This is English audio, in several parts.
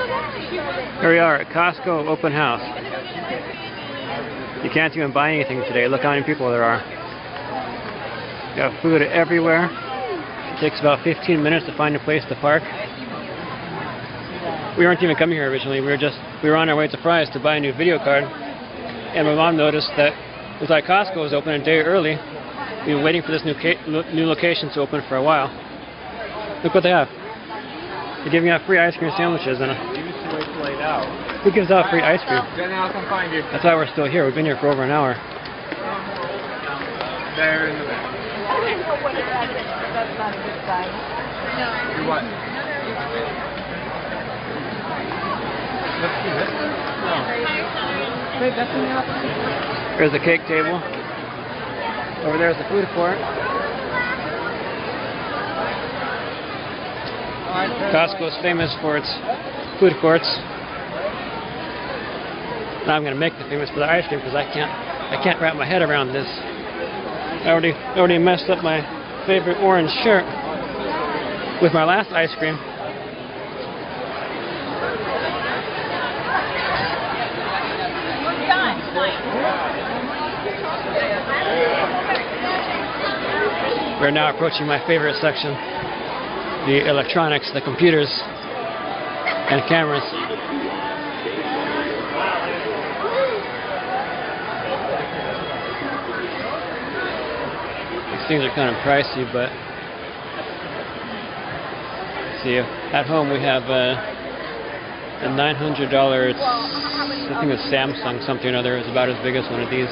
Here we are at Costco open house. You can't even buy anything today. Look how many people there are. You have food everywhere. It takes about 15 minutes to find a place to park. We weren't even coming here originally. We were on our way to Fry's to buy a new video card, and my mom noticed that it was like Costco was open a day early. We've been waiting for this new location to open for a while. Look what they have. They're giving out free ice cream sandwiches and who gives out free ice cream? That's why we're still here. We've been here for over an hour. There in the back. That's not a good sign. No. What? Let's do this. No. Wait, that's in the opposite. There's the cake table. Over there is the food court. Costco is famous for its food courts. Now I'm going to make them famous for the ice cream because I can't wrap my head around this. I already messed up my favorite orange shirt with my last ice cream. We're now approaching my favorite section, the electronics, the computers and cameras. These things are kind of pricey, but see, at home we have a $900, I think it's Samsung something or other. It's about as big as one of these.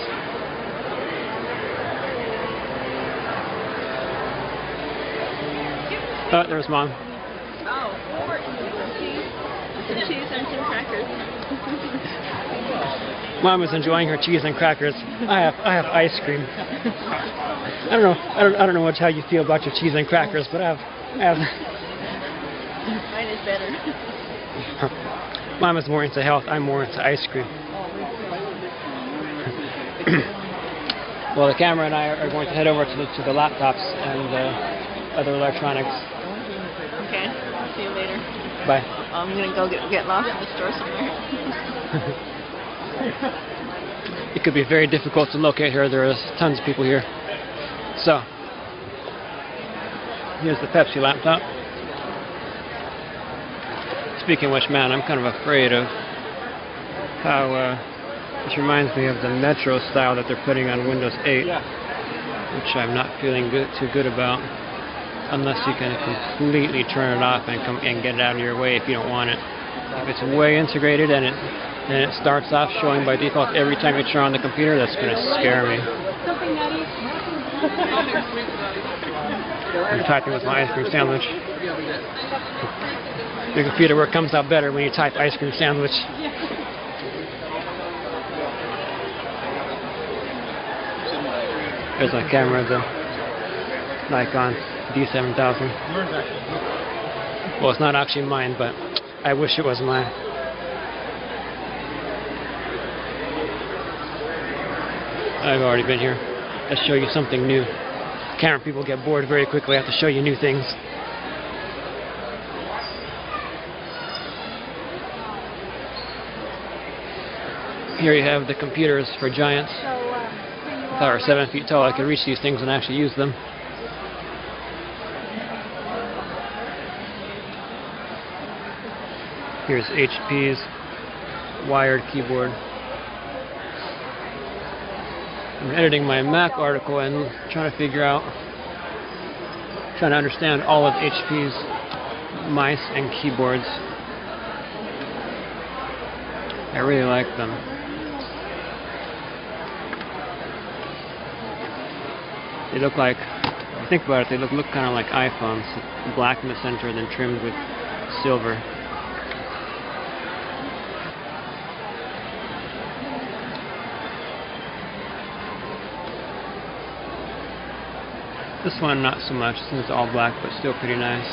Oh, there's Mom. Some cheese and some crackers. Mom is enjoying her cheese and crackers. I have ice cream. I don't know how you feel about your cheese and crackers, but I have. Mine is better. Mom is more into health. I'm more into ice cream. Well, the camera and I are going to head over to the laptops and other electronics. Okay. See you later. Bye. I'm gonna go get lost in the store somewhere. It could be very difficult to locate here. There is tons of people here. So, here's the Pepsi laptop. Speaking of which, man, I'm kind of afraid of how this reminds me of the Metro style that they're putting on Windows 8, which I'm not feeling too good about, unless you can completely turn it off and get it out of your way if you don't want it. If it's way integrated and it starts off showing by default every time you turn on the computer, that's going to scare me. I'm typing with my ice cream sandwich. The computer work comes out better when you type ice cream sandwich. There's my camera, the Nikon D7000. Well, it's not actually mine, but I wish it was mine. I've already been here. Let's show you something new. Camera people get bored very quickly. I have to show you new things. Here you have the computers for giants. If I were 7 feet tall, I could reach these things and actually use them. Here's HP's wired keyboard. I'm editing my Mac article and trying to understand all of HP's mice and keyboards. I really like them. They look like, if you think about it, they look kind of like iPhones, black in the center, then trimmed with silver. This one, not so much. This one's all black, but still pretty nice.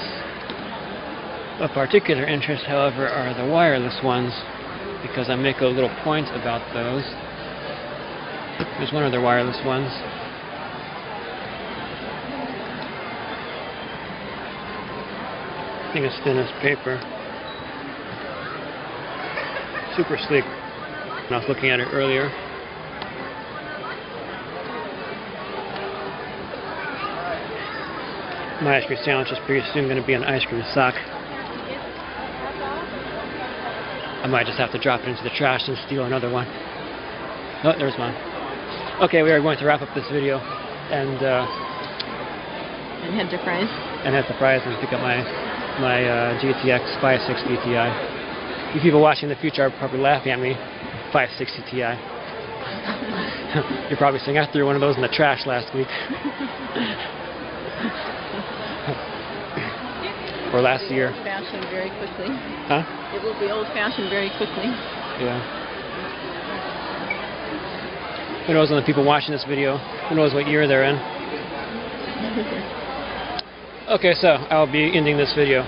Of particular interest, however, are the wireless ones, because I make a little point about those. There's one of their wireless ones. I think it's thin as paper. super sleek when I was looking at it earlier. My ice cream sandwich is pretty soon going to be an ice cream sock. I might just have to drop it into the trash and steal another one. Oh, there's one. Okay, we are going to wrap up this video and head to Fry's. And head to Fry's and pick up my GTX 560 Ti. You people watching in the future are probably laughing at me. 560 Ti. You're probably saying I threw one of those in the trash last week. Or last year. Old-fashioned very quickly. Huh? It will be old-fashioned very quickly. Yeah. Who knows on the people watching this video? Who knows what year they're in? Okay, so I'll be ending this video.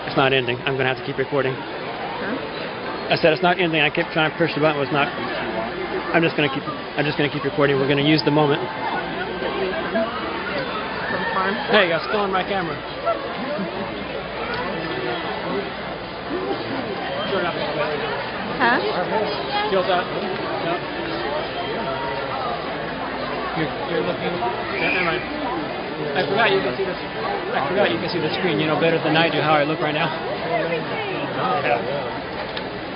It's not ending. I'm gonna have to keep recording. Huh? I said it's not ending. I kept trying to push the button. It was not. I'm just gonna keep recording. We're gonna use the moment. Hey, I stole my camera. Huh? Skills out. No. You're looking. Never mind. I forgot you can see this. I forgot you can see the screen. You know better than I do how I look right now.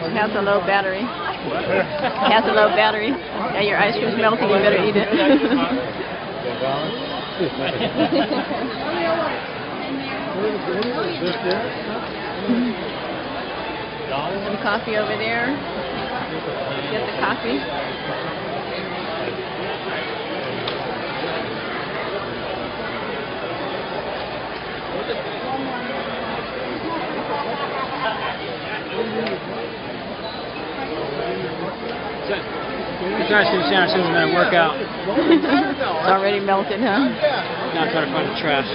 It has a low battery. It has a low battery. Yeah, your ice cream's melting. You better eat it. Some coffee over there. Get the coffee. This ice cream sandwich isn't going to work out. It's already melted, huh? Now I'm trying to find the trash.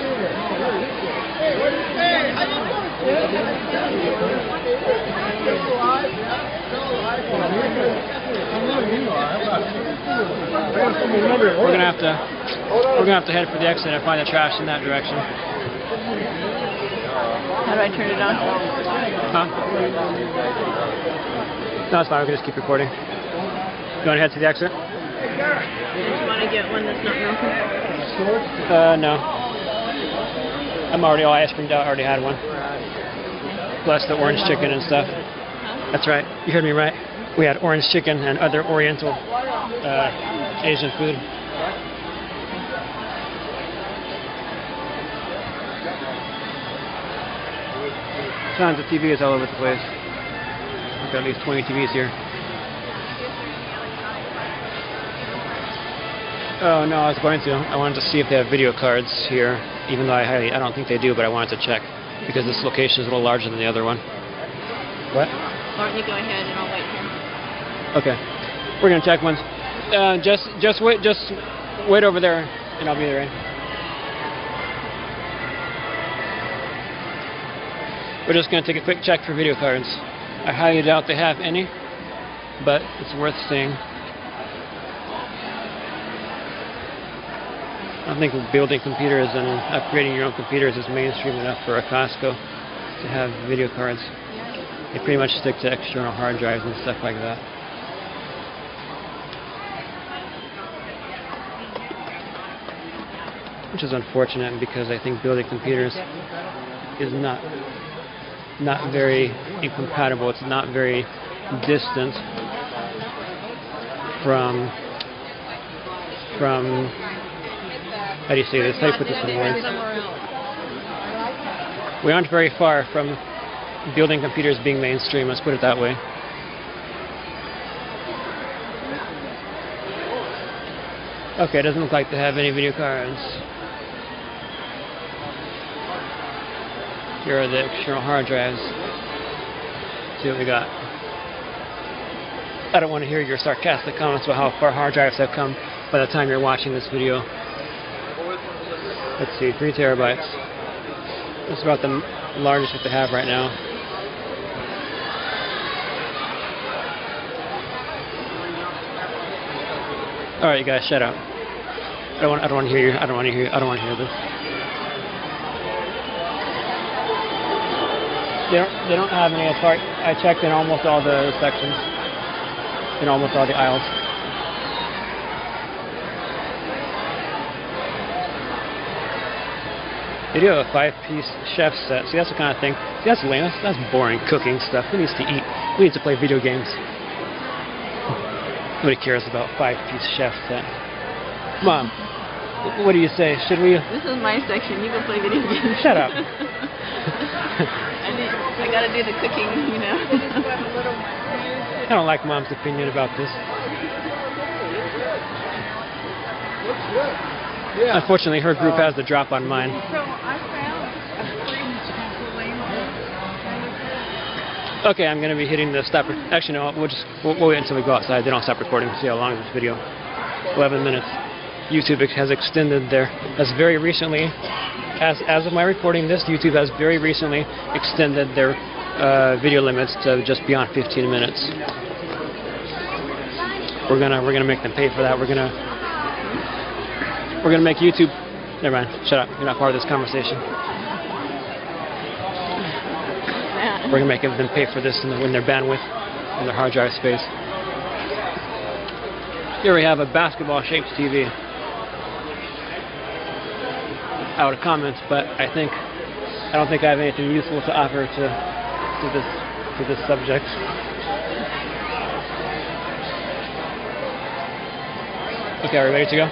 We're gonna have to head for the exit and find the trash in that direction. How do I turn it on? Huh? No, it's fine. We can just keep recording. You want to head to the exit? You just want to get one that's not melted? No. I'm already all ice creamed out. I already had one. Plus the orange chicken and stuff. That's right. You heard me right. We had orange chicken and other Oriental Asian food. Tons of TVs all over the place. We've got at least 20 TVs here. Oh no, I was going to. I wanted to see if they have video cards here, even though I don't think they do, but I wanted to check because this location is a little larger than the other one. What? Why don't you go ahead and I'll wait here. Okay, we're gonna check once. Just wait over there, and I'll be there. We're just gonna take a quick check for video cards. I highly doubt they have any, but it's worth seeing. I think building computers and upgrading your own computers is mainstream enough for a Costco to have video cards. They pretty much stick to external hard drives and stuff like that. Which is unfortunate because I think building computers is not very incompatible. It's not very distant from how do you say this? How do you put this in words? We aren't very far from building computers being mainstream, let's put it that way. Okay, it doesn't look like they have any video cards. Here are the external hard drives. Let's see what we got. I don't want to hear your sarcastic comments about how far hard drives have come by the time you're watching this video. Let's see, 3 terabytes. That's about the largest that they have right now. Alright, you guys, shut up. I don't want to hear you. I don't want to hear. I don't want to hear this. They don't have any apart. I checked in almost all the sections, in almost all the aisles. They do have a 5-piece chef set. See, that's the kind of thing. See, that's lame. That's boring cooking stuff. Who needs to eat? Who needs to play video games? Nobody cares about 5-piece chef set. Mom, what do you say? Should we? This is my section. You can play video games. Shut up. I gotta do the cooking, you know. I don't like Mom's opinion about this. Yeah. Unfortunately, her group has the drop on mine. Okay, I'm going to be hitting the stop. Actually, no, we'll wait until we go outside. They don't stop recording. See how long this video. 11 minutes. YouTube has extended has very recently, as of my recording this, YouTube has very recently extended their video limits to just beyond 15 minutes. We're gonna make them pay for that. We're gonna make YouTube. Never mind. Shut up. You're not part of this conversation. We're gonna make them pay for this in their bandwidth, in their hard drive space. Here we have a basketball-shaped TV. Out of comments, but I don't think I have anything useful to offer to this subject. Okay, are we ready to go?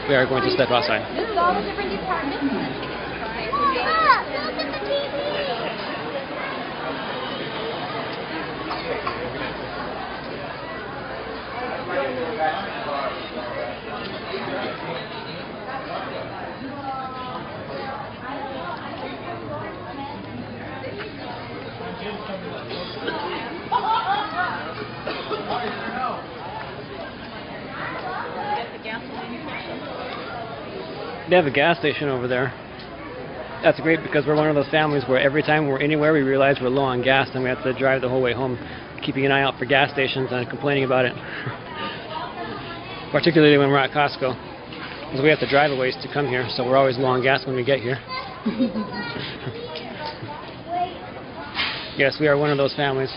We are going to step outside. This is all the different departments. Look at the TV. They have a gas station over there. That's great because we're one of those families where every time we're anywhere we realize we're low on gas and we have to drive the whole way home, keeping an eye out for gas stations and complaining about it. Particularly when we're at Costco, because we have to drive a ways to come here, so we're always low on gas when we get here. Yes, we are one of those families.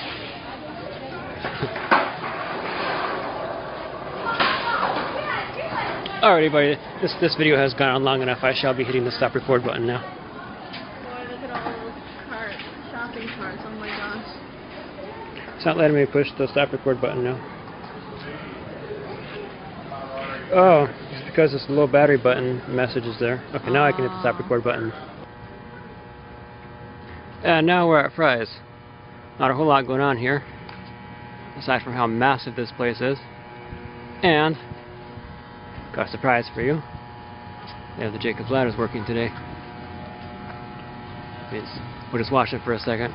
Alright, everybody, this video has gone on long enough. I shall be hitting the stop record button now. Boy, look at all those shopping carts. Oh my gosh. It's not letting me push the stop record button now. Oh, it's because this low battery button message is there. Okay, now I can hit the stop record button. And now we're at Fry's. Not a whole lot going on here, aside from how massive this place is. And got a surprise for you. They have the Jacob's ladders working today. We'll just watch it for a second.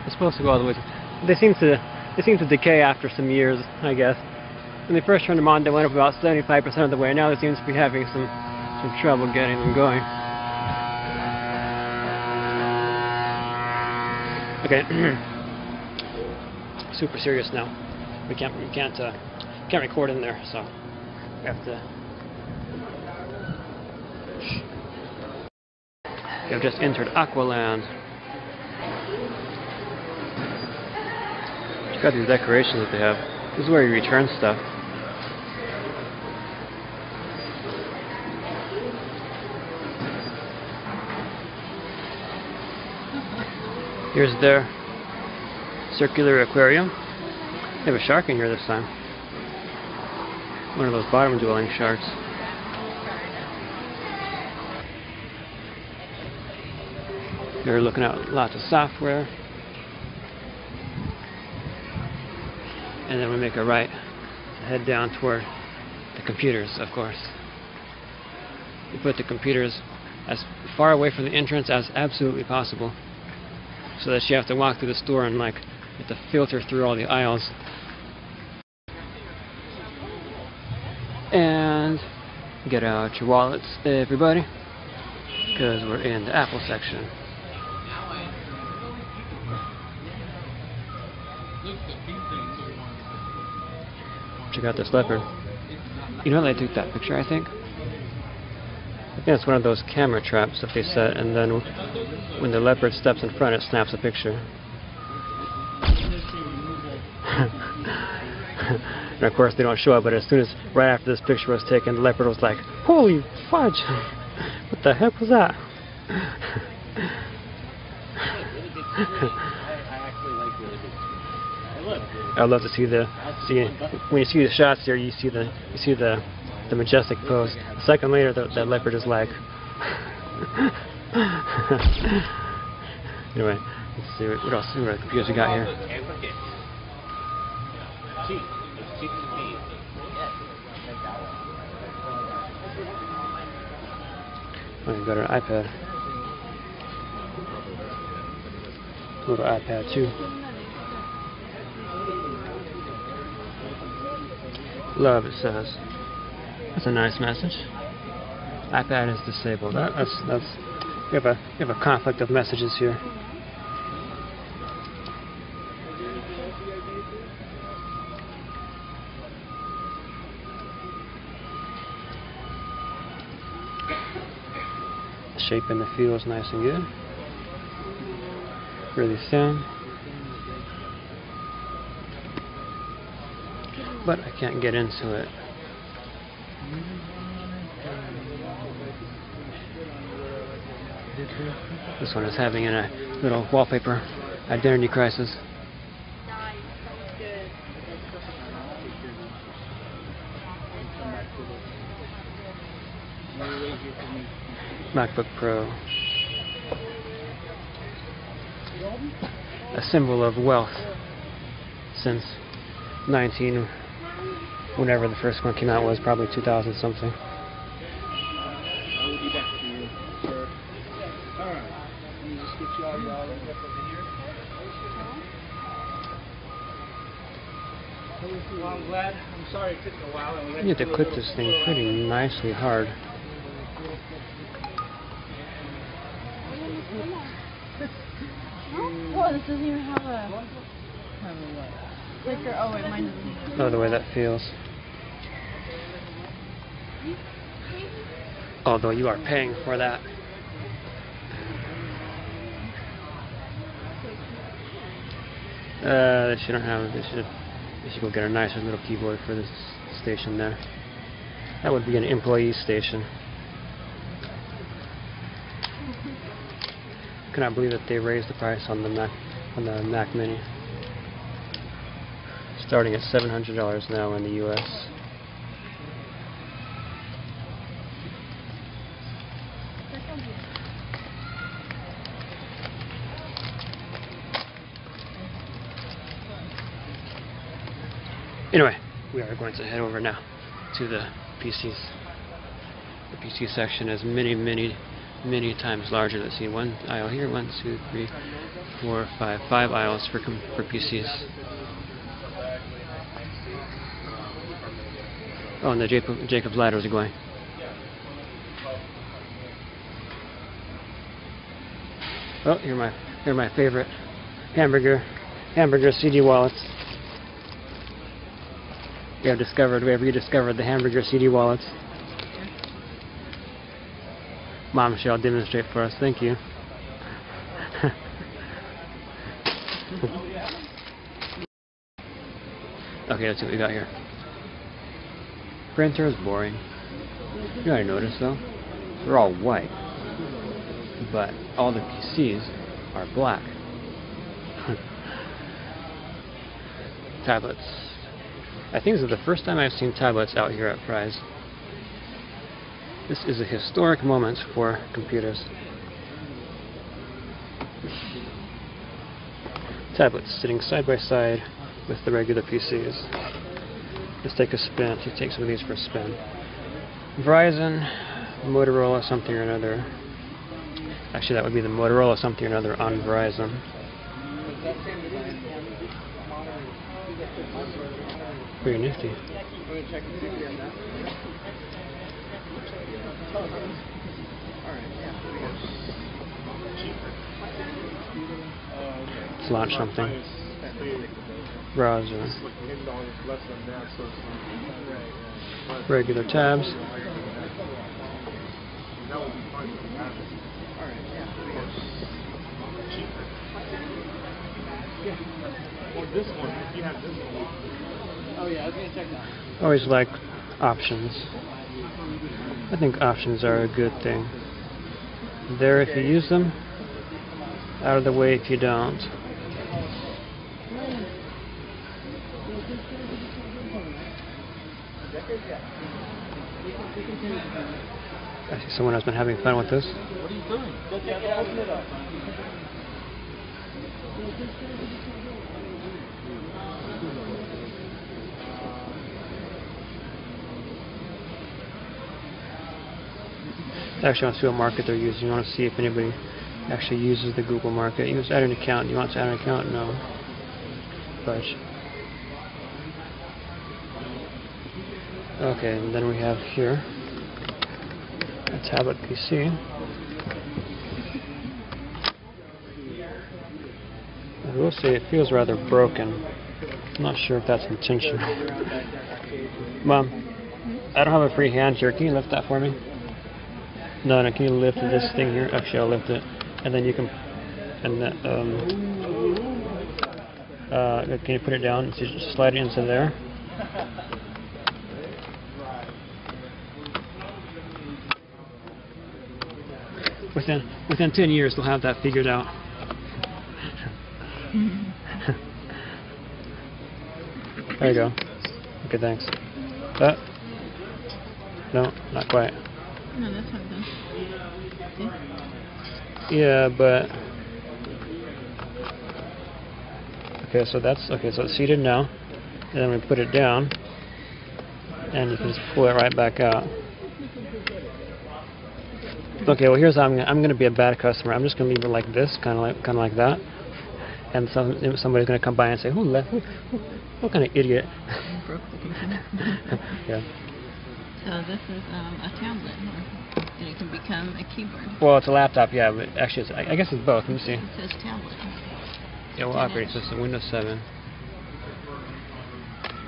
It's supposed to go all the way. They seem to decay after some years, I guess. When they first turned them on, they went up about 75% of the way. Now they seem to be having some trouble getting them going. Okay, super serious now. We can't record in there, so we have to. We have just entered Aqualand. Check out these decorations that they have. This is where you return stuff. Here's their circular aquarium. They have a shark in here this time. One of those bottom-dwelling sharks. They're looking at lots of software. And then we make a right to head down toward the computers, of course. We put the computers as far away from the entrance as absolutely possible, so that you have to walk through the store and have to filter through all the aisles. And get out your wallets, everybody. because we're in the Apple section. Check out this leopard. You know they took that picture, I think? I think it's one of those camera traps that they set, and then when the leopard steps in front, it snaps a picture. And of course they don't show it, but as soon as, right after this picture was taken, the leopard was like, "Holy fudge! What the heck was that?" I love to see when you see the shots here, you see the majestic pose. A second later, that leopard is like. Anyway, let's see what else. What computers we got here. Oh, you got an iPad. Little iPad too. Love, it says. That's a nice message. iPad is disabled. That's we have a conflict of messages here. The shape in the feel is nice and good. Really thin. But I can't get into it. This one is having a little wallpaper identity crisis. MacBook Pro. A symbol of wealth since whenever the first one came out was, probably 2000 something. I will be back for you, sir. Alright. Let me just get you all the in here. Well, I'm glad. I'm sorry it took a while. And we had You have to clip this thing pretty nicely hard. Oh, this doesn't even have a sticker. Oh wait, mine doesn't. Oh, the way that feels. Although you are paying for that. They shouldn't have it. They should go get a nicer little keyboard for this station there. That would be an employee station. Cannot believe that they raised the price on the Mac Mini, starting at $700 now in the U.S. Anyway, we are going to head over now to the PCs. The PC section is many times larger. Let's see, one aisle here, 1, 2, 3, 4, 5 aisles for PCs. Oh, and the Jacob's ladders are going. Oh, here are my favorite hamburger CD wallets. We have rediscovered the hamburger CD wallets. Mom shall demonstrate for us. Thank you. Okay, let's see what we got here. Printer is boring. You already noticed though. They're all white. But all the PCs are black. Tablets. I think this is the first time I've seen tablets out here at Prize. This is a historic moment for computers. Tablets sitting side by side with the regular PCs. Let's take a spin. Let's take some of these for a spin. Verizon, Motorola, something or another. Actually, that would be the Motorola something or another on Verizon. Very nifty. Let's launch something. Browser. Regular tabs. This one, if you have this one. Oh yeah, I was gonna check that. Always like options. I think options are a good thing. There if you use them, out of the way if you don't. I see someone has been having fun with this. What are you doing? Open it up. Actually, I want to see what market they're using. I want to see if anybody actually uses the Google market. You must add an account. You want to add an account? No. Fudge. Okay, and then we have here a tablet PC. I will say it feels rather broken. I'm not sure if that's intentional. Mom, I don't have a free hand here. Can you lift that for me? No, can you lift this thing here? Actually, I'll lift it, and then you can, and then, can you put it down? So you just slide it into there. Within 10 years, they'll have that figured out. There you go. Okay, thanks. No, not quite. No, that's not good. See? Yeah, but okay, so that's okay. So it's seated now, and then we put it down, and you can just pull it right back out. Okay, well here's how I'm gonna be a bad customer. I'm just gonna leave it like this, kind of like that, and somebody's gonna come by and say, what kind of idiot? Broke the computer. Yeah. So this is a tablet, and it can become a keyboard. Well, it's a laptop, yeah, but actually, I guess it's both. Let me see. It says tablet. Yeah, well, operating system, Windows 7.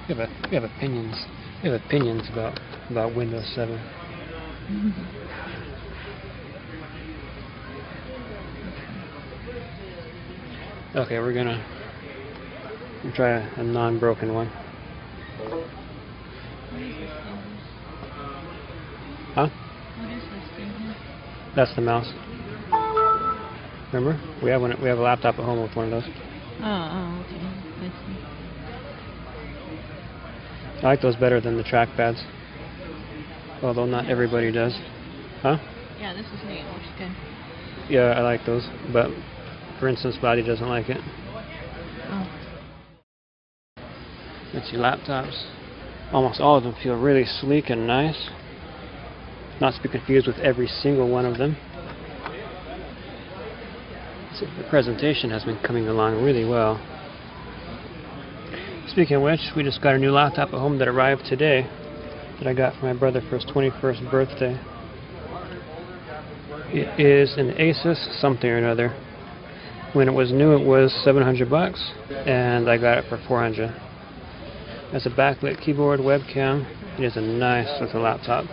We have opinions. We have opinions about Windows 7. Okay, we're gonna try a non-broken one. Huh? What is this thing here? That's the mouse. Remember? We have one. We have a laptop at home with one of those. Oh, okay. I see. I like those better than the trackpads. Although not everybody does. Huh? Yeah, this is neat. Looks good. Yeah, I like those. But, for instance, Buddy doesn't like it. Oh. Let's see, laptops. Almost all of them feel really sleek and nice. Not to be confused with every single one of them. So the presentation has been coming along really well. Speaking of which, we just got a new laptop at home that arrived today that I got for my brother for his 21st birthday. It is an Asus something or another. When it was new, it was $700, and I got it for $400. Has a backlit keyboard, webcam. It is a nice little laptop.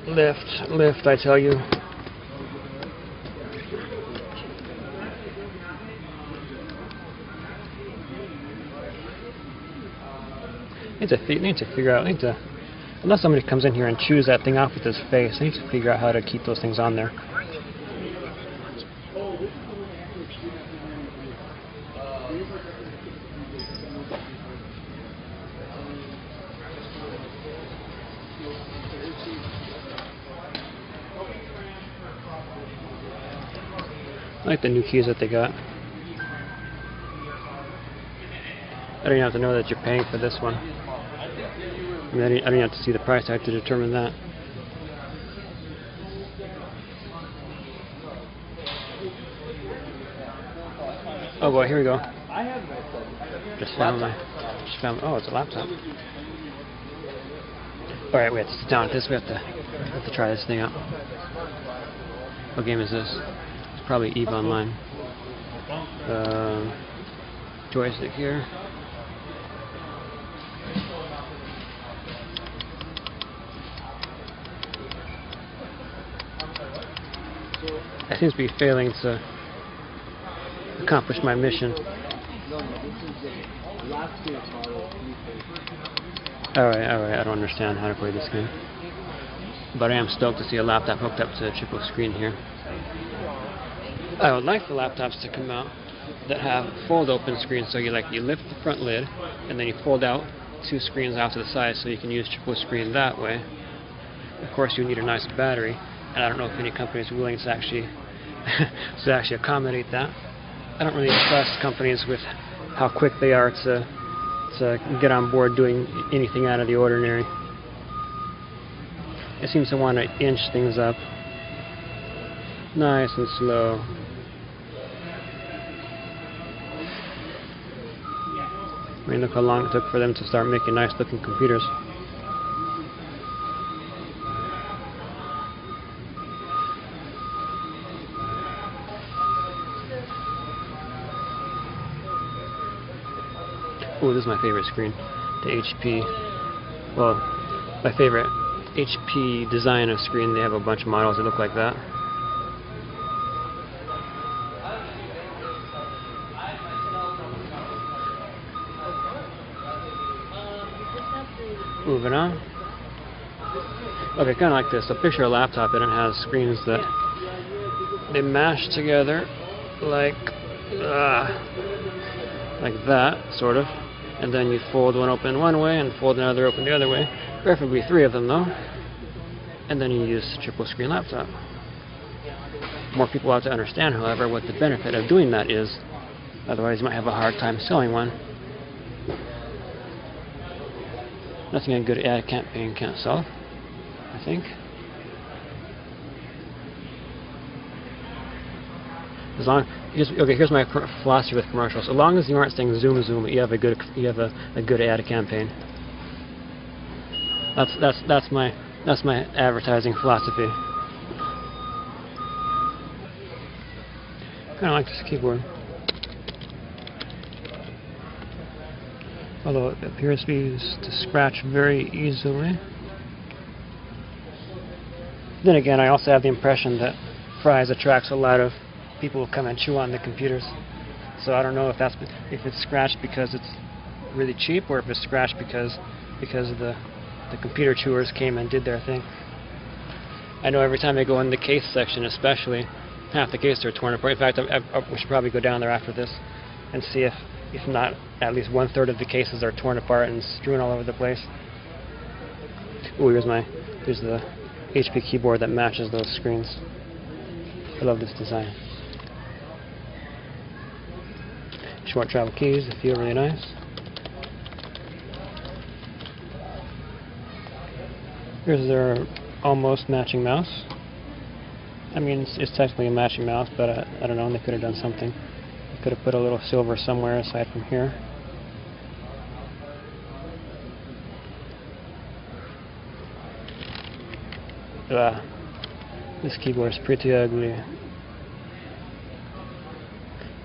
Lift, I tell you. Need to figure out. Unless somebody comes in here and chews that thing off with his face, I need to figure out how to keep those things on there. I like the new keys that they got. I don't even have to know that you're paying for this one. I mean, I don't even have to see the price tag to determine that. Oh boy, here we go. Just found oh, it's a laptop. Alright, we have to sit down at this. We have to I have to try this thing out. What game is this? It's probably EVE Online. Joystick here. I seem to be failing to accomplish my mission. Alright, I don't understand how to play this game. But I am stoked to see a laptop hooked up to a triple screen here. I would like the laptops to come out that have fold open screens, so you lift the front lid and then you fold out 2 screens out to the side so you can use triple screen that way. Of course you need a nice battery, and I don't know if any company is willing to actually accommodate that. I don't really trust companies with how quick they are to get on board doing anything out of the ordinary. It seems to want to inch things up nice and slow. I mean, look how long it took for them to start making nice looking computers. Ooh, this is my favorite screen. The HP, well, my favorite HP design of screen. They have a bunch of models that look like that. Moving on. Okay, kind of like this. So picture a laptop and it has screens that they mash together like that, sort of. And then you fold one open one way and fold another open the other way. Preferably 3 of them though. And then you use a triple screen laptop. More people have to understand, however, what the benefit of doing that is. Otherwise you might have a hard time selling one. Nothing a good ad campaign can't solve, I think. As long, here's my philosophy with commercials. As long as you aren't saying zoom zoom, you have a good ad campaign. That's my advertising philosophy. Kind of like this keyboard. Although it appears to be used to scratch very easily. Then again, I also have the impression that Fry's attracts a lot of people who come and chew on the computers. So I don't know if it's scratched because it's really cheap, or if it's scratched because the computer chewers came and did their thing. I know every time I go in the case section, especially, half the cases are torn apart. In fact, we should probably go down there after this and see if not, at least 1/3 of the cases are torn apart and strewn all over the place. Ooh, here's the HP keyboard that matches those screens. I love this design. Short travel keys, they feel really nice. Here's their almost matching mouse. I mean, it's technically a matching mouse, but I don't know, they could have done something. They could have put a little silver somewhere aside from here. This keyboard is pretty ugly.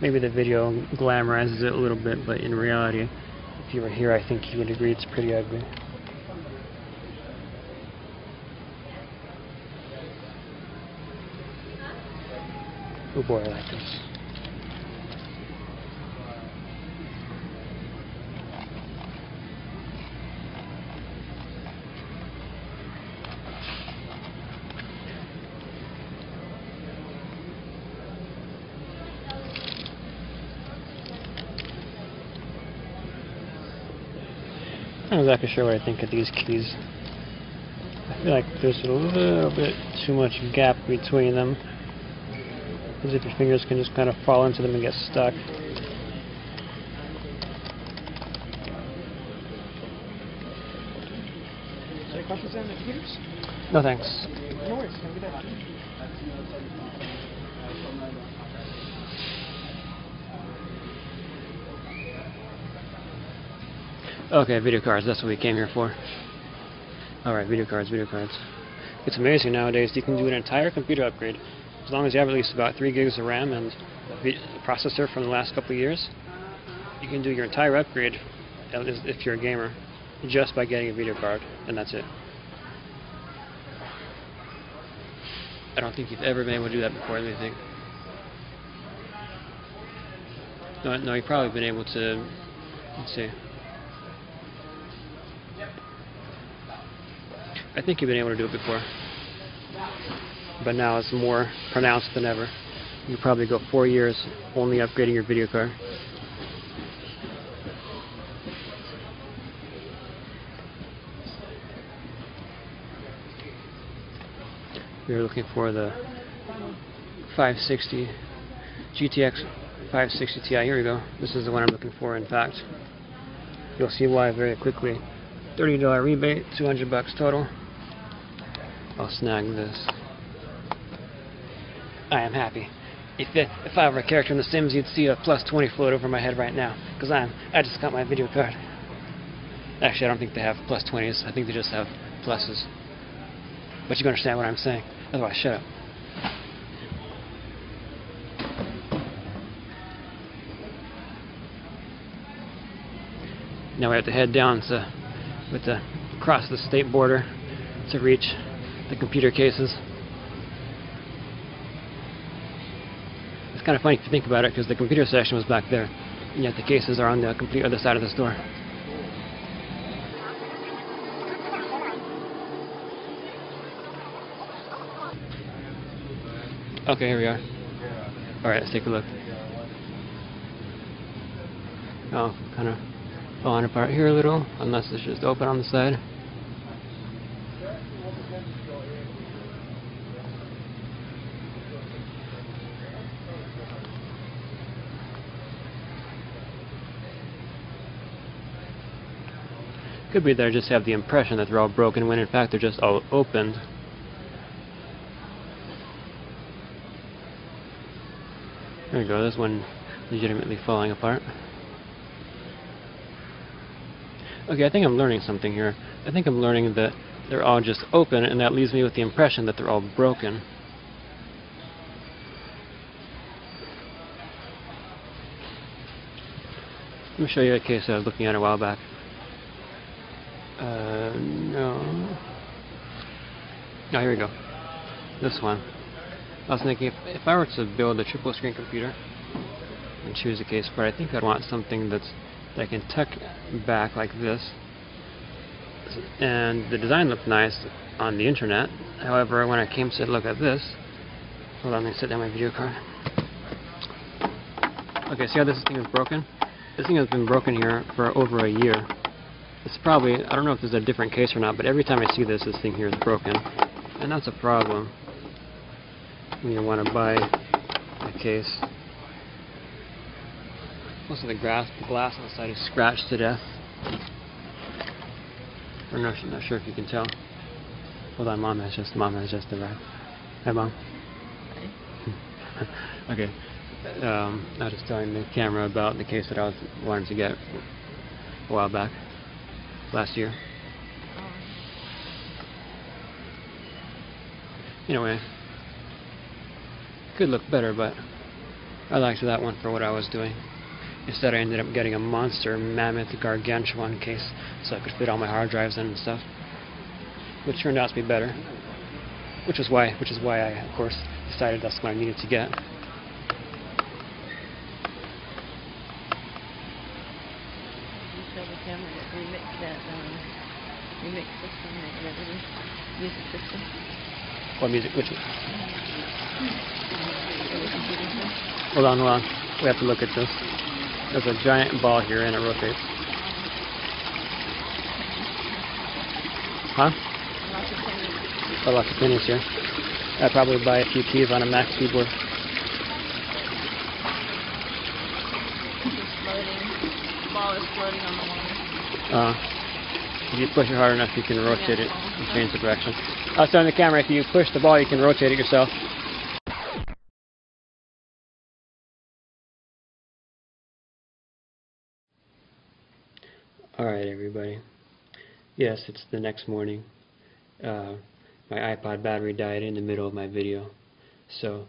Maybe the video glamorizes it a little bit, but in reality, if you were here, I think you would agree it's pretty ugly. Oh boy, I like this. I'm not exactly sure what I think of these keys. I feel like there's a little bit too much gap between them, as if your fingers can just kind of fall into them and get stuck. Any questions on the computers? No thanks. No worries. Have a good day. Okay, video cards, that's what we came here for. Alright, video cards. It's amazing nowadays. You can do an entire computer upgrade as long as you have at least about 3 gigs of RAM and a processor from the last couple of years. You can do your entire upgrade, if you're a gamer, just by getting a video card, and that's it. I don't think you've ever been able to do that before, let me think. No, you've probably been able to, let's see. I think you've been able to do it before. But now it's more pronounced than ever. You probably go 4 years only upgrading your video card. We're looking for the 560 GTX 560 Ti. Here we go. This is the one I'm looking for, in fact. You'll see why very quickly. $30 rebate, $200 total. I'll snag this. I am happy. If I were a character in The Sims, you'd see a +20 float over my head right now, because I just got my video card. Actually, I don't think they have +20s. I think they just have pluses. But you can understand what I'm saying. Otherwise, shut up. Now we have to head down across the state border to reach the computer cases. It's kind of funny if you think about it, because the computer section was back there, and yet the cases are on the complete other side of the store. Okay, here we are. Alright, let's take a look. Oh, kind of falling apart here a little, unless it's just open on the side. Could be that I just have the impression that they're all broken when in fact they're just all opened. There we go, there's one legitimately falling apart. Okay, I think I'm learning something here. I think I'm learning that they're all just open, and that leaves me with the impression that they're all broken. Let me show you a case I was looking at a while back. No. Oh, here we go. This one. I was thinking if I were to build a triple screen computer and choose a case part, I think I'd want something that I can tuck back like this. And the design looked nice on the internet. However, when I came to look at this, hold on, let me set down my video card. Okay, see how this thing is broken? This thing has been broken here for over a year. It's probably, I don't know if there's a different case or not, but every time I see this thing here is broken. And that's a problem when you want to buy a case. Most of the glass on the side is scratched to death. I'm not sure if you can tell. Hold on, Mom has just arrived. Hi, Mom. Okay. I was just telling the camera about the case that I was wanting to get a while back, last year. Anyway, could look better, but I liked that one for what I was doing. Instead, I ended up getting a monster, mammoth, gargantuan case, so I could fit all my hard drives in and stuff, which turned out to be better. Which is why I, of course, decided that's what I needed to get. What music? Which one? Hold on. We have to look at this. There's a giant ball here and it rotates. Huh? Oh, lots of pennies here. I'd probably buy a few keys on a Mac keyboard. It's floating. The ball is floating on the water. If you push it hard enough, you can rotate it and change the direction. I was telling the camera, if you push the ball, you can rotate it yourself. Alright, everybody. Yes, it's the next morning. my iPod battery died in the middle of my video. So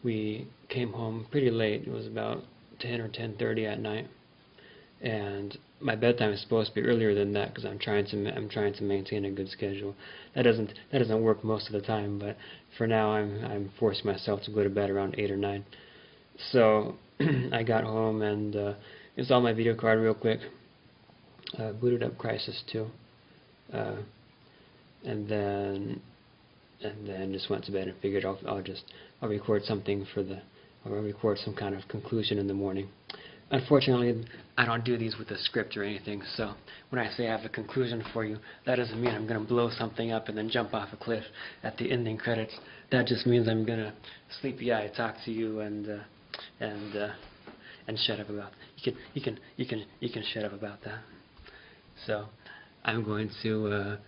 we came home pretty late. It was about 10 or 10:30 at night, and my bedtime is supposed to be earlier than that because I'm trying to maintain a good schedule. That doesn't work most of the time, but for now I'm forcing myself to go to bed around 8 or 9. So I got home and installed my video card real quick, booted up Crysis 2, and then just went to bed and figured I'll record something I'll record some kind of conclusion in the morning. Unfortunately, I don't do these with a script or anything, so when I say I have a conclusion for you, that doesn't mean I'm going to blow something up and then jump off a cliff at the ending credits. That just means I'm going to sleepy-eye talk to you and shut up about. You can shut up about that. So I'm going to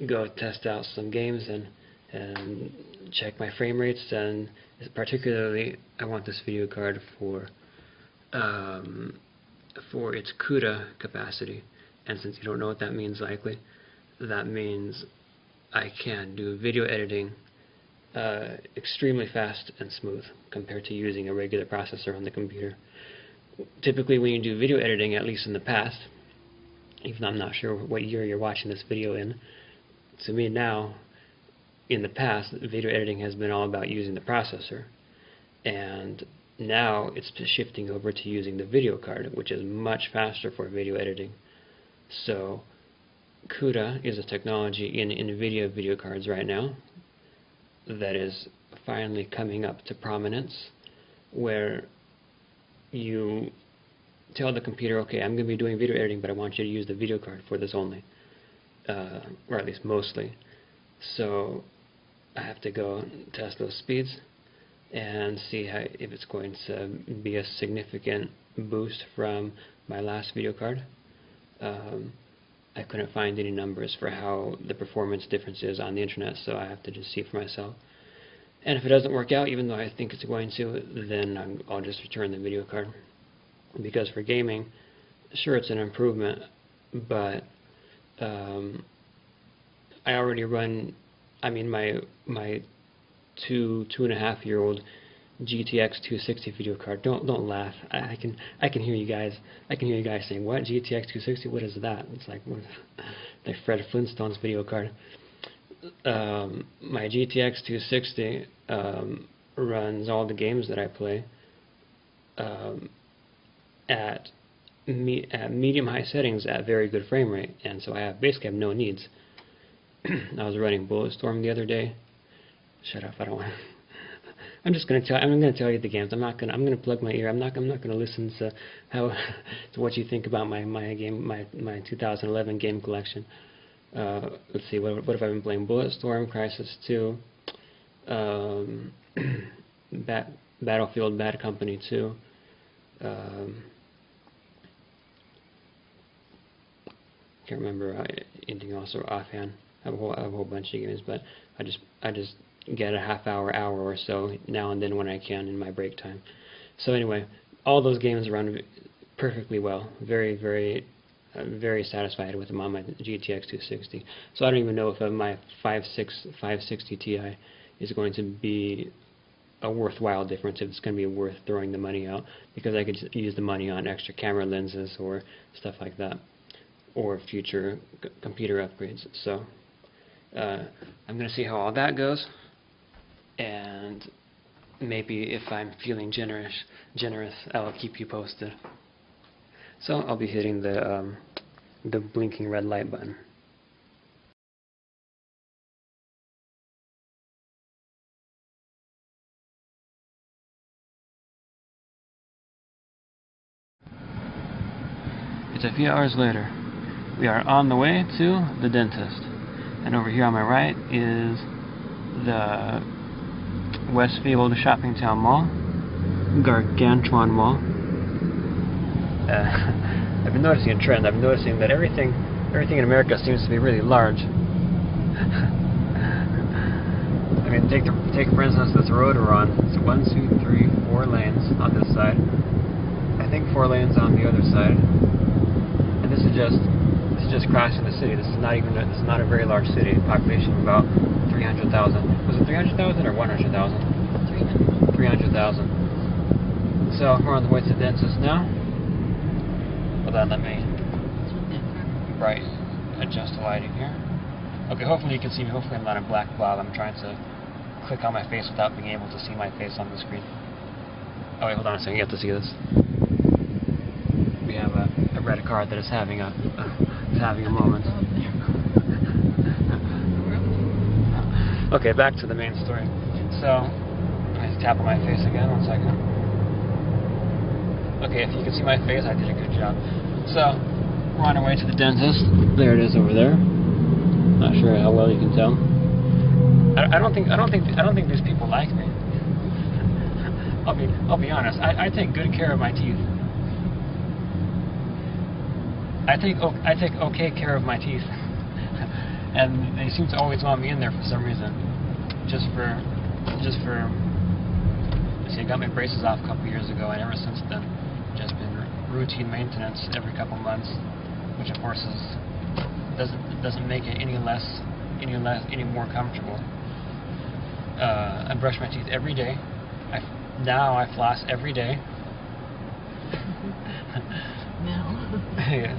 go test out some games and check my frame rates, and particularly I want this video card for its CUDA capacity. And since you don't know what that means likely, that means I can do video editing extremely fast and smooth compared to using a regular processor on the computer. Typically when you do video editing, at least in the past, even though I'm not sure what year you're watching this video in, to me now, in the past, video editing has been all about using the processor, and now it's shifting over to using the video card, which is much faster for video editing. So CUDA is a technology in NVIDIA video cards right now that is finally coming up to prominence, where you tell the computer, okay, I'm going to be doing video editing, but I want you to use the video card for this only, or at least mostly. So I have to go test those speeds and see if it's going to be a significant boost from my last video card. I couldn't find any numbers for how the performance difference is on the internet, so I have to just see for myself. And if it doesn't work out, even though I think it's going to, then I'll just return the video card. Because for gaming, sure, it's an improvement, but I already run, I mean, my 2.5-year-old GTX 260 video card. Don't laugh. I can hear you guys. I can hear you guys saying, "What, GTX 260? What is that?" It's like the Fred Flintstone's video card. My GTX 260 runs all the games that I play at medium-high settings at very good frame rate, and so I basically have no needs. I was running Bulletstorm the other day. Shut up! I don't want. I'm going to tell you the games. I'm going to plug my ear. I'm not going to listen to to what you think about my 2011 game collection. Let's see. What have I been playing? Bulletstorm, Crysis 2, Battlefield Bad Company 2. Can't remember anything else offhand. I have a whole bunch of games, but I just get a hour or so now and then when I can in my break time. So anyway, all those games run perfectly well. Very, very, very satisfied with them on my GTX 260. So I don't even know if my 560 Ti is going to be a worthwhile difference, if it's going to be worth throwing the money out, because I could just use the money on extra camera lenses or stuff like that, or future computer upgrades. So I'm going to see how all that goes, and maybe if I'm feeling generous, I'll keep you posted. So I'll be hitting the blinking red light button. It's a few hours later. We are on the way to the dentist. And over here on my right is the Westfield Shopping Town Mall, Gargantuan Mall. I've been noticing a trend. I'm noticing that everything in America seems to be really large. I mean, take for instance this road we're on. It's 1, 2, 3, 4 lanes on this side. I think 4 lanes on the other side. And this is just crossing the city. This is not a very large city. Population of about 300,000. Was it 300,000 or 100,000? 300,000. So we're on the way to the dentist now. Hold on, let me adjust the lighting here. Okay, hopefully you can see me. Hopefully I'm not a black blob. I'm trying to click on my face without being able to see my face on the screen. Oh wait, hold on a second. You have to see this. We have a red card that is having a moment. Okay, back to the main story. So, I tap on my face again. 1 second. Okay, if you can see my face, I did a good job. So, we're on our way to the dentist. There it is over there. Not sure how well you can tell. I don't think these people like me. I'll be honest. I take good care of my teeth. I take okay care of my teeth, and they seem to always want me in there for some reason. Just for. See, I got my braces off a couple years ago, and ever since then, just been routine maintenance every couple months, which of course doesn't make it any more comfortable. I brush my teeth every day. Now I floss every day. No. Yeah.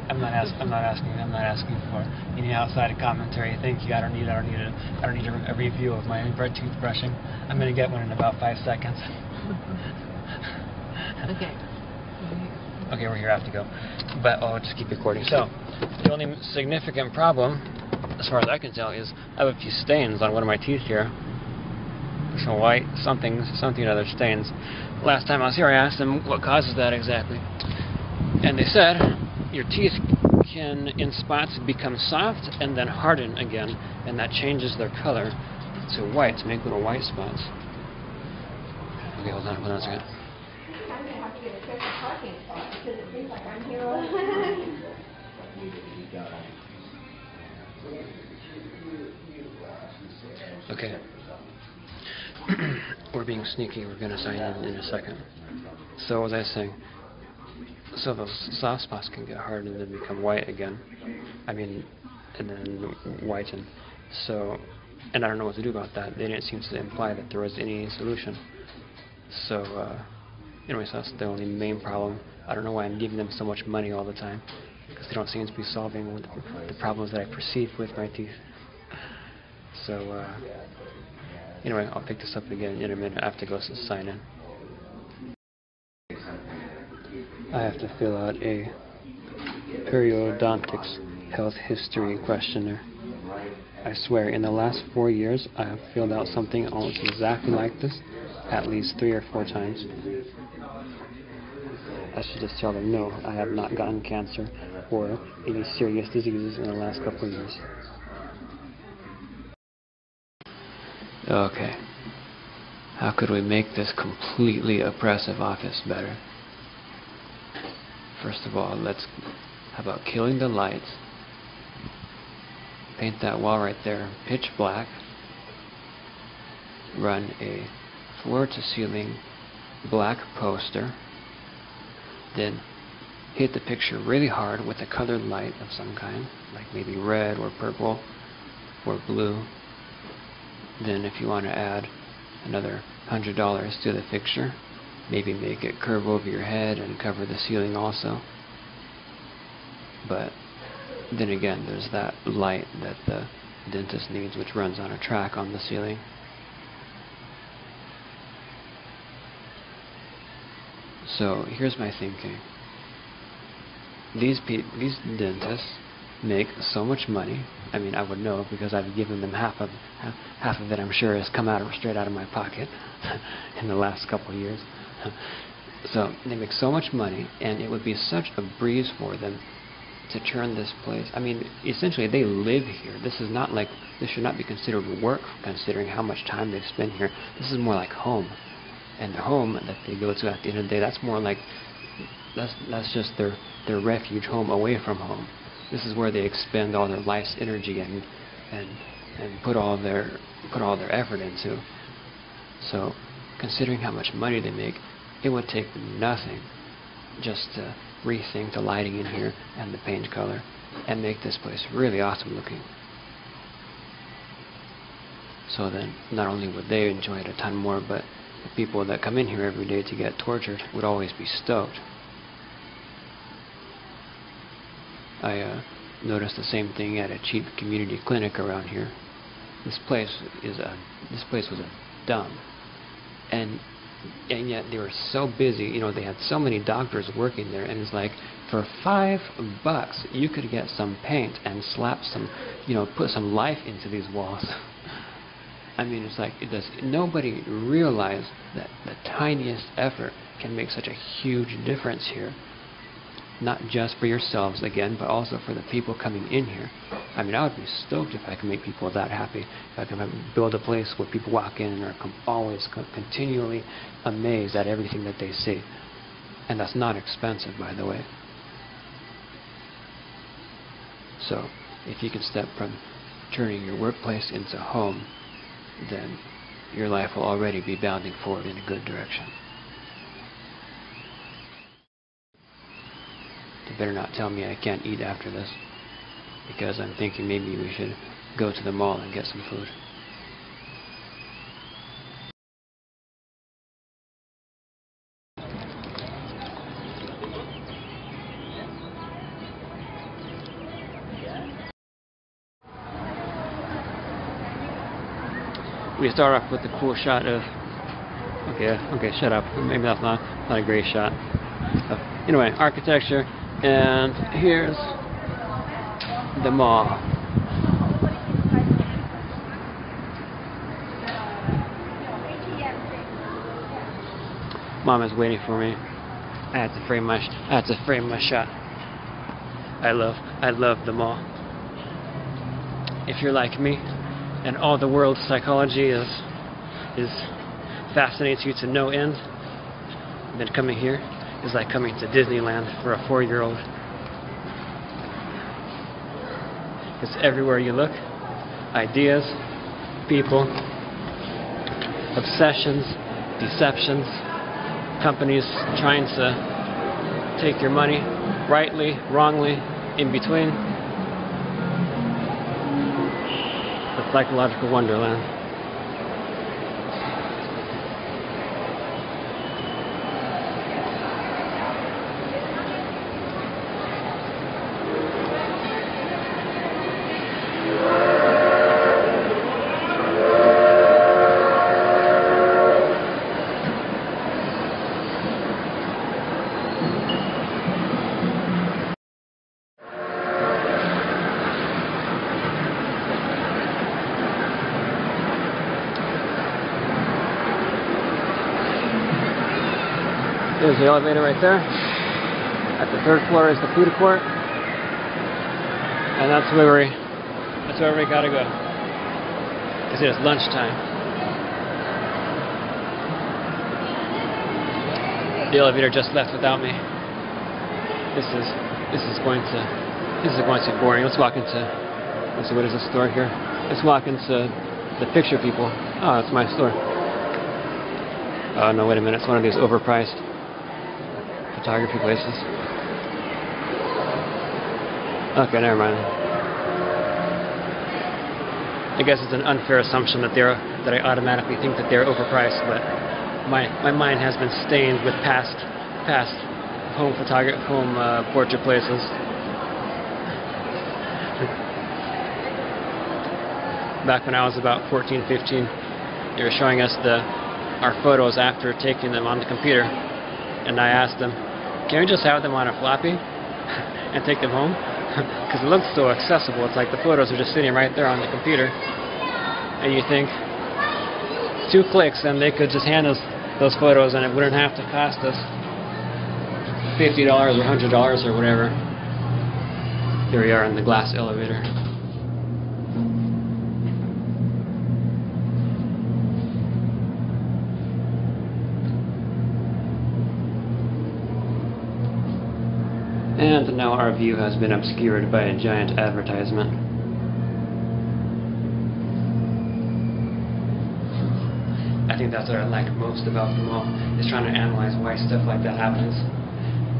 I'm not asking for any outside commentary. Thank you. I don't need a review of my toothbrushing. I'm gonna get one in about 5 seconds. Okay. Okay, we're here. I have to go, but I'll just keep recording. So, the only significant problem, as far as I can tell, is I have a few stains on one of my teeth here. Some white something or other stains. Last time I was here, I asked them what causes that exactly, and they said your teeth can, in spots, become soft and then harden again, and that changes their color to white, to make little white spots. Okay, hold on a second. Okay. We're being sneaky. We're going to sign in a second. So, as I was saying, so those soft spots can get hard and then become white again. And then whiten. So, and I don't know what to do about that. They didn't seem to imply that there was any solution. So, anyways, that's the only main problem. I don't know why I'm giving them so much money all the time, because they don't seem to be solving the problems that I perceive with my teeth. So, anyway, I'll pick this up again in a minute. I have to go sign in. I have to fill out a periodontics health history questionnaire. I swear, in the last 4 years, I have filled out something almost exactly like this at least 3 or 4 times. I should just tell them, no, I have not gotten cancer or any serious diseases in the last couple of years. Okay. How could we make this completely oppressive office better? First of all, how about killing the lights? Paint that wall right there pitch black. Run a floor-to-ceiling black poster. Then hit the picture really hard with a colored light of some kind, like maybe red or purple or blue. Then if you want to add another $100 to the picture, maybe make it curve over your head and cover the ceiling also. But then again, there's that light that the dentist needs, which runs on a track on the ceiling. So here's my thinking. These dentists make so much money. I mean, I would know because I've given them half of it. I'm sure has come straight out of my pocket in the last couple of years. So they make so much money, and it would be such a breeze for them to turn this place. I mean, essentially they live here. This should not be considered work, considering how much time they've spent here. This is more like home. And the home that they go to at the end of the day, that's more like that's just their refuge home away from home. This is where they expend all their life's energy and put all their effort into. So, considering how much money they make, it would take nothing just to rethink the lighting in here and the paint color and make this place really awesome looking. So then not only would they enjoy it a ton more, but the people that come in here every day to get tortured would always be stoked. I noticed the same thing at a cheap community clinic around here. This place was a dump, and yet they were so busy. You know, they had so many doctors working there, and it's like for $5 you could get some paint and slap some, you know, put some life into these walls. I mean, it's like nobody realized that the tiniest effort can make such a huge difference here. Not just for yourselves, again, but also for the people coming in here. I mean, I would be stoked if I could make people that happy. If I could build a place where people walk in and are always continually amazed at everything that they see. And that's not expensive, by the way. So, if you can step from turning your workplace into home, then your life will already be bounding forward in a good direction. You better not tell me I can't eat after this, because I'm thinking maybe we should go to the mall and get some food. We start off with the cool shot of okay, shut up. Maybe that's not a great shot. Anyway, architecture. And here's the mall. Mom is waiting for me. I had to frame my shot. I love the mall. If you're like me, and all the world's psychology fascinates you to no end, then coming here is like coming to Disneyland for a 4-year-old. It's everywhere you look. Ideas, people, obsessions, deceptions, companies trying to take your money, rightly, wrongly, in between. The psychological wonderland. There's the elevator right there. At the 3rd floor is the food court, and that's where we gotta go. Because it is lunchtime. The elevator just left without me. This is going to be boring. Let's walk into. Let's see, what is this store here? Let's walk into the picture people. Oh, that's my store. Oh no, wait a minute. It's one of these overpriced photography places. Okay, never mind. I guess it's an unfair assumption that I automatically think that they're overpriced, but my mind has been stained with past home portrait places. Back when I was about 14, 15, they were showing us our photos after taking them on the computer, and I asked them, can we just have them on a floppy and take them home? Because it looks so accessible. It's like the photos are just sitting right there on the computer, and you think 2 clicks and they could just hand us those photos and it wouldn't have to cost us $50 or $100 or whatever. Here we are in the glass elevator. And now our view has been obscured by a giant advertisement. I think that's what I like most about the mall, is trying to analyze why stuff like that happens.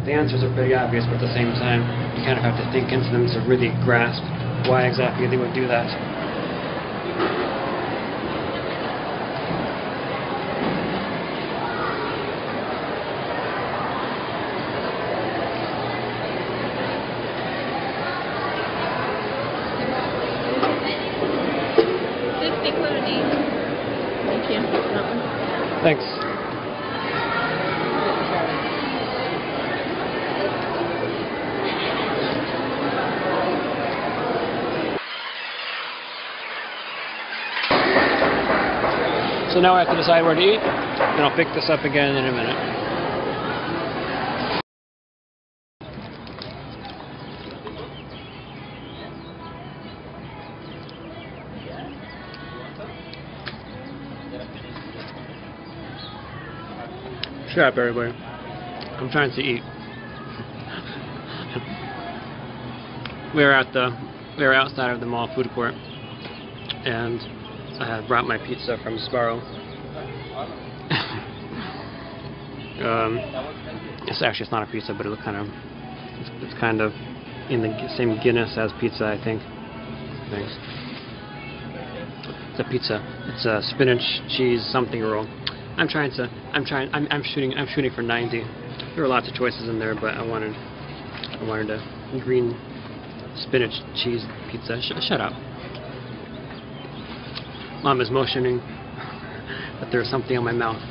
The answers are pretty obvious, but at the same time, you kind of have to think into them to really grasp why exactly they would do that. Thanks. So now I have to decide where to eat, and I'll pick this up again in a minute. Shut up, everybody. I'm trying to eat. we were outside of the mall food court, and I had brought my pizza from Sbarro. It's not a pizza, but it's kind of in the same Guinness as pizza, I think. Thanks. It's a pizza. It's a spinach cheese something roll. I'm shooting for 90. There were lots of choices in there, but I wanted a green spinach cheese pizza. Shut up. Mom is motioning that there's something on my mouth.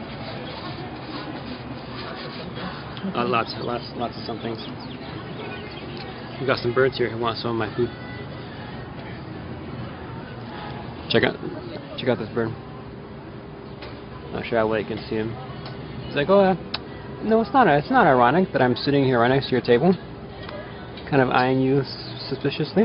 Lots of somethings. We got some birds here who want some of my food. Check out this bird. Not sure how well you can see him. It's like, oh, no, it's not ironic that I'm sitting here right next to your table, kind of eyeing you suspiciously.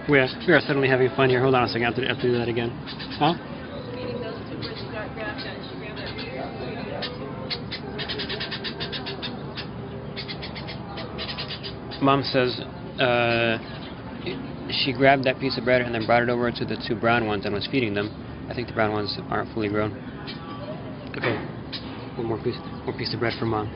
We are suddenly having fun here. Hold on a second. I have to do that again. Huh? Mom says she grabbed that piece of bread and then brought it over to the two brown ones and was feeding them. I think the brown ones aren't fully grown. Okay, one more piece of bread for Mom.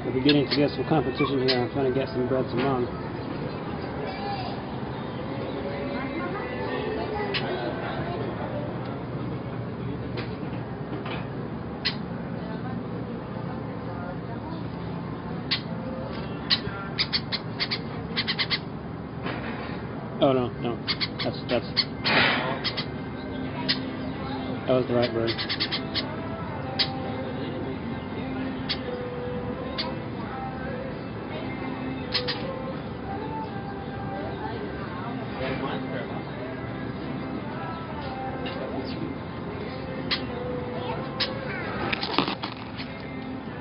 We're beginning to get some competition here. I'm trying to get some bread to Mom. Oh no, that was the right bird.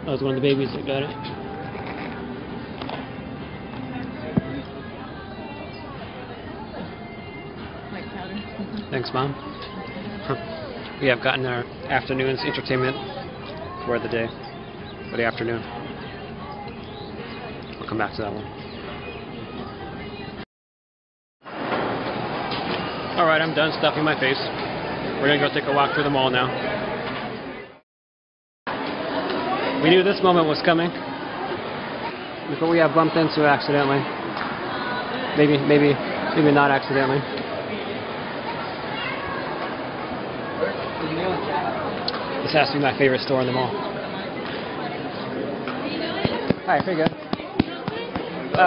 That was one of the babies that got it. Thanks, Mom. We have gotten our afternoon's entertainment for the day, for the afternoon. We'll come back to that one. Alright, I'm done stuffing my face. We're gonna go take a walk through the mall now. We knew this moment was coming before we have bumped into accidentally. Maybe not accidentally. This has to be my favorite store in the mall. Hi, pretty good. No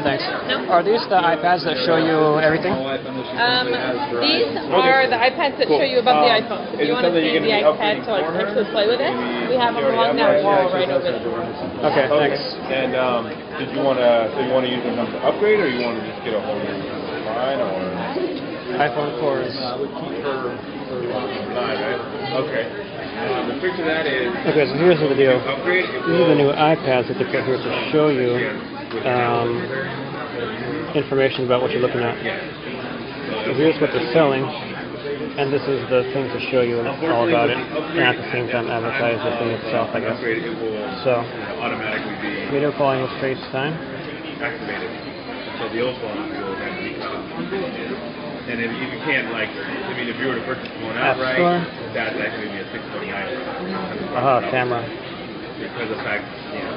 thanks. Are these the iPads that show you everything? These are the iPads that show you about the iPhone. If you want to see the iPad to like actually play with it, we have them along that wall right over there. Okay, thanks. And did you want to use them to upgrade, or you want to just get a whole new line, or iPhone 4s. would keep her line, right? Okay. The trick to that is. Okay, so here's the deal. Upgrade. These are the new iPads that they put here to show you information about what you're looking at. So here's what they're selling, and this is the thing to show you all about it, and at the same time advertise the thing itself, I guess. So, video calling with FaceTime. Activated. So the old phone will have to be cut. And if you can't, like, I mean, if you were to purchase one outright, that's actually be a 649. Aha, camera. Because of the fact,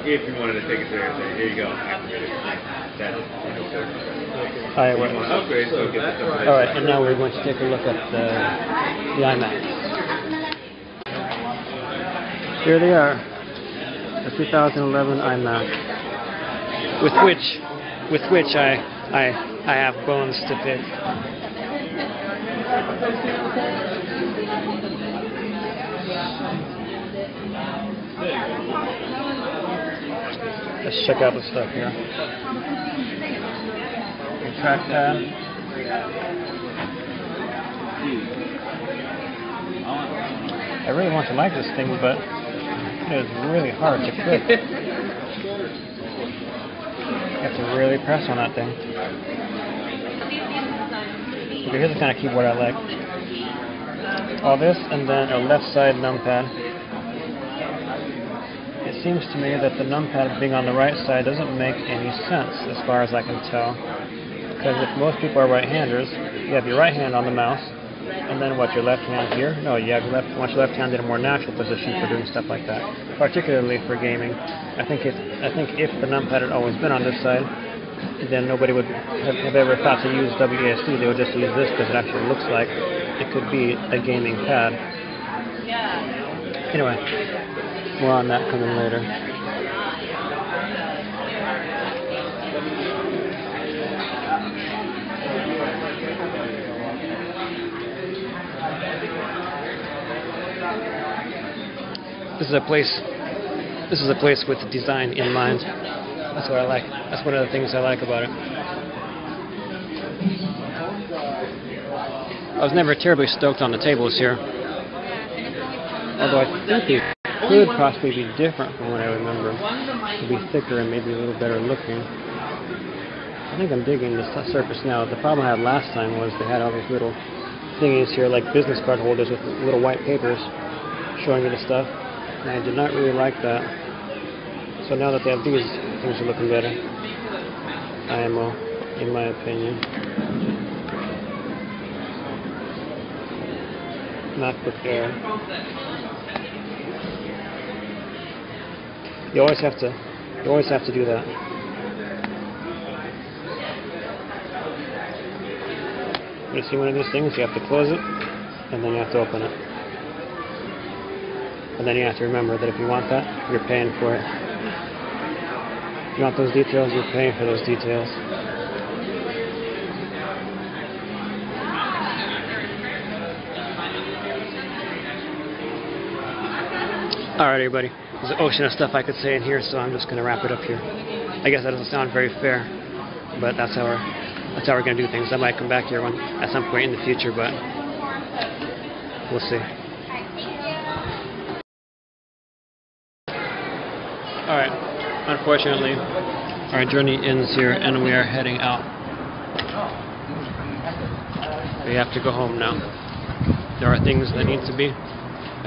if you wanted to take it there and say, here you go, activate it. That's Alright, want to upgrade, so get the Alright, and now we're going to take a look at the iMacs. Here they are, the 2011 iMac, with which I have bones to pick. Let's check out the stuff here. The trackpad. I really want to like this thing, but it is really hard to click. You have to really press on that thing. Okay, here's the kind of keyboard I like. All this, and then a left side numpad. It seems to me that the numpad being on the right side doesn't make any sense as far as I can tell. Because if most people are right-handers, you have your right hand on the mouse, and then what, your left hand here? No, you have want your left hand in a more natural position for doing stuff like that, particularly for gaming. I think if the numpad had always been on this side, then nobody would have ever thought to use WASD. They would just use this because it actually looks like it could be a gaming pad. Anyway, more on that coming later. This is a place with design in mind. That's what I like. That's one of the things I like about it. I was never terribly stoked on the tables here. Although I think they could possibly be different from what I remember. To be thicker and maybe a little better looking. I think I'm digging the surface now. The problem I had last time was they had all these little thingies here, like business card holders with little white papers showing you the stuff. And I did not really like that. So now that they have these, things are looking better. IMO, in my opinion. MacBook Air. You always have to do that. You see one of these things, you have to close it, and then you have to open it. And then you have to remember that if you want that, you're paying for it. If you want those details, you're paying for those details. Alright everybody, there's an ocean of stuff I could say in here, so I'm just going to wrap it up here. I guess that doesn't sound very fair, but that's how we're going to do things. I might come back here at some point in the future, but we'll see. Alright, unfortunately, our journey ends here and we are heading out. We have to go home now. There are things that need to be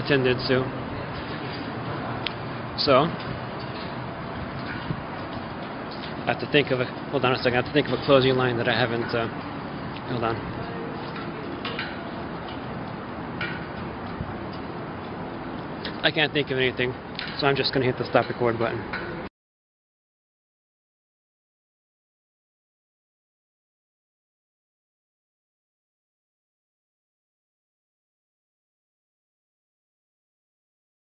attended to. So, I have to think of hold on a second, I have to think of a closing line that I haven't, hold on. I can't think of anything, so I'm just going to hit the stop record button.